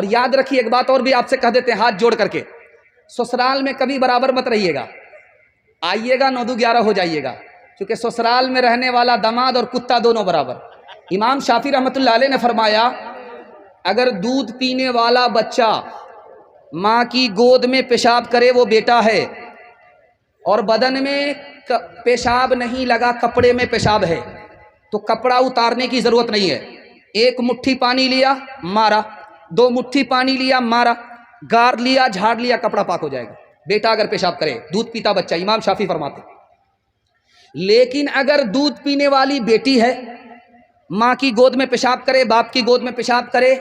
اور یاد رکھیے ایک بات اور بھی آپ سے کہہ دیتے ہیں ہاتھ جوڑ کر کے، سسرال میں کبھی برابر مت رہیے گا، آئیے گا 9 دو 11 ہو جائیے گا، کیونکہ سسرال میں رہنے والا داماد اور کتا دونوں برابر۔ امام شافعی رحمۃ اللہ علیہ نے فرمایا اگر دودھ پینے والا بچہ ماں کی گود میں پیشاب کرے وہ بیٹا ہے، اور بدن میں پیشاب نہیں لگا کپڑے میں پیشاب ہے، تو کپڑا اتارنے کی ضرورت نہیں ہے، 1 مٹھی پانی لیا مارا، 2 مٹھی پانی لیا مارا، گار لیا جھاڑ لیا، کپڑا پاک ہو جائے گا۔ بیٹا اگر پیشاب کرے، دودھ پیتا بچہ، امام شافعی فرماتے۔ لیکن اگر دودھ پینے والی بیٹی ہے، ماں کی گود میں پیشاب کرے، باپ کی گود میں پیشاب کرے،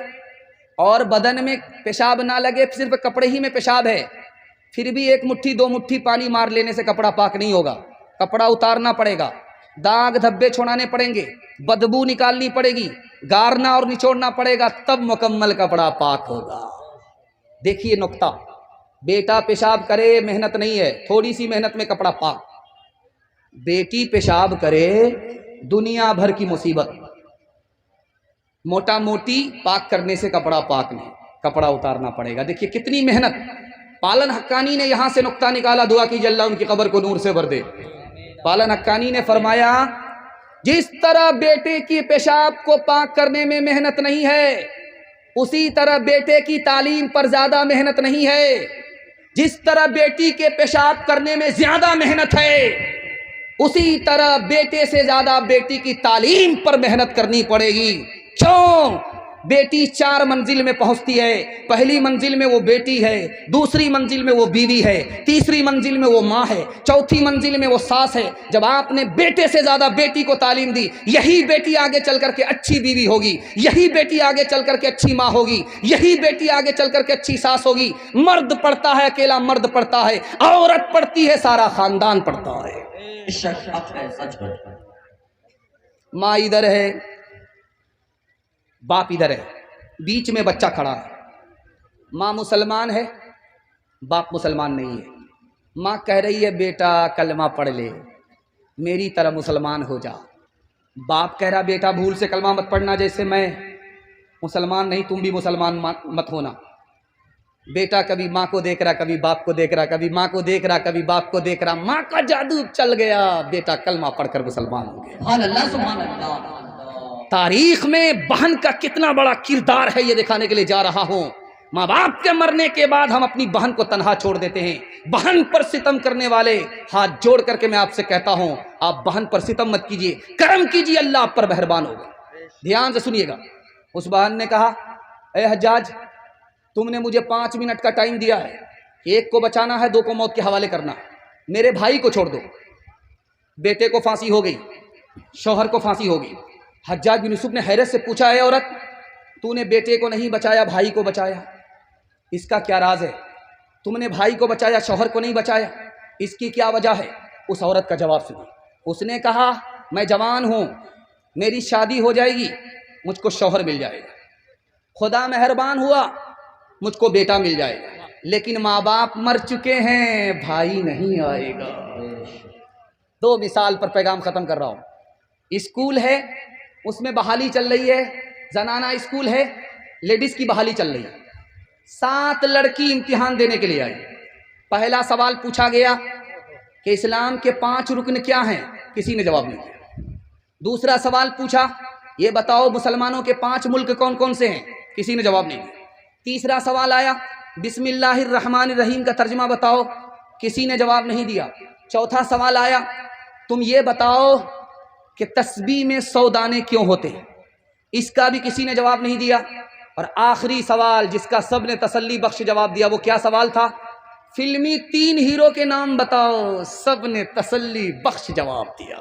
اور بدن میں پیشاب نہ لگے، صرف کپڑے ہی میں پیشاب ہے، پھر بھی 1 مٹھی 2 مٹھی پانی مار لینے سے کپڑا پاک نہیں ہوگا، کپڑا اتارنا پڑے گا، داغ دھبے چھوڑانے پڑیں گے، بدبو نکالنی پڑے گی، گارنا اور نچوڑنا پڑے گا، تب مکمل کپڑا پاک ہوگا۔ دیکھیے نقطہ، بیٹا پیشاب کرے محنت نہیں ہے، تھوڑی سی محنت میں کپڑا پاک، بیٹی پیشاب کرے دنیا بھر کی مصیبت، موٹا موٹی پاک کرنے سے کپڑا پاک نہیں، کپڑا اتارنا پڑے گا۔ دیکھیے کتنی محنت۔ پالن حقانی نے یہاں سے نقطہ نکالا، دعا کیجیے اللہ ان کی قبر کو نور سے بھر دے۔ پالن حقانی نے فرمایا جس طرح بیٹے کی پیشاب کو پاک کرنے میں محنت نہیں ہے، اسی طرح بیٹے کی تعلیم پر زیادہ محنت نہیں ہے، جس طرح بیٹی کے پیشاب کرنے میں زیادہ محنت ہے، اسی طرح بیٹے سے زیادہ بیٹی کی تعلیم پر محنت کرنی پڑے گی۔ کیوں؟ بیٹی 4 منزل میں پہنچتی ہے، پہلی منزل میں وہ بیٹی ہے، دوسری منزل میں وہ بیوی ہے، تیسری منزل میں وہ ماں ہے، چوتھی منزل میں وہ ساس ہے۔ جب آپ نے بیٹے سے زیادہ بیٹی کو تعلیم دی، یہی بیٹی آگے چل کر کے اچھی بیوی ہوگی، یہی بیٹی آگے چل کر کے اچھی ماں ہوگی، یہی بیٹی آگے چل کر کے اچھی ساس ہوگی۔ مرد پڑھتا ہے اکیلا مرد پڑھتا ہے، عورت پڑھتی ہے سارا خاندان پڑھتا ہے۔ ماں ادھر ہے، باپ ادھر ہے، بیچ میں بچہ کھڑا ہے، ماں مسلمان ہے، باپ مسلمان نہیں ہے۔ ماں کہہ رہی ہے بیٹا کلمہ پڑھ لے، میری طرح مسلمان ہو جا۔ باپ کہہ رہا بیٹا بھول سے کلمہ مت پڑھنا، جیسے میں مسلمان نہیں تم بھی مسلمان مت ہونا۔ بیٹا کبھی ماں کو دیکھ رہا، کبھی باپ کو دیکھ رہا، کبھی ماں کو دیکھ رہا، کبھی باپ کو دیکھ رہا، ماں کا جادو چل گیا، بیٹا کلمہ پڑھ کر مسلمان ہو گیا۔ سبحان اللہ سبحان اللہ۔ تاریخ میں بہن کا کتنا بڑا کردار ہے یہ دکھانے کے لیے جا رہا ہوں۔ ماں باپ کے مرنے کے بعد ہم اپنی بہن کو تنہا چھوڑ دیتے ہیں۔ بہن پر ستم کرنے والے ہاتھ جوڑ کر کے میں آپ سے کہتا ہوں آپ بہن پر ستم مت کیجیے، کرم کیجیے، اللہ آپ پر مہربان ہوگا۔ دھیان سے سنیے گا۔ اس بہن نے کہا اے حجاج تم نے مجھے 5 منٹ کا ٹائم دیا ہے، 1 کو بچانا ہے، 2 کو موت کے حوالے کرنا ہے، میرے بھائی کو چھوڑ دو۔ بیٹے کو پھانسی ہو گئی، شوہر کو پھانسی ہو گئی۔ حجاج بن یوسف نے حیرت سے پوچھا اے عورت تو نے بیٹے کو نہیں بچایا بھائی کو بچایا، اس کا کیا راز ہے؟ تم نے بھائی کو بچایا شوہر کو نہیں بچایا، اس کی کیا وجہ ہے؟ اس عورت کا جواب سنو۔ اس نے کہا میں جوان ہوں، میری شادی ہو جائے گی، مجھ کو شوہر مل جائے گا، خدا مہربان ہوا مجھ کو بیٹا مل جائے گا، لیکن ماں باپ مر چکے ہیں، بھائی نہیں آئے گا۔ 2 مثال پر پیغام ختم کر رہا ہوں۔ اسکول ہے، اس میں بحالی چل رہی ہے، زنانہ اسکول ہے، لیڈیز کی بحالی چل رہی ہے۔ 7 لڑکی امتحان دینے کے لیے آئی۔ پہلا سوال پوچھا گیا کہ اسلام کے 5 رکن کیا ہیں؟ کسی نے جواب نہیں دیا۔ دوسرا سوال پوچھا یہ بتاؤ مسلمانوں کے 5 ملک کون کون سے ہیں؟ کسی نے جواب نہیں دیا۔ تیسرا سوال آیا بسم اللہ الرحمن الرحیم کا ترجمہ بتاؤ، کسی نے جواب نہیں دیا۔ چوتھا سوال آیا تم یہ بتاؤ کہ تسبیح میں 100 دانے کیوں ہوتے ہیں؟ اس کا بھی کسی نے جواب نہیں دیا۔ اور آخری سوال جس کا سب نے تسلی بخش جواب دیا وہ کیا سوال تھا؟ فلمی 3 ہیرو کے نام بتاؤ، سب نے تسلی بخش جواب دیا۔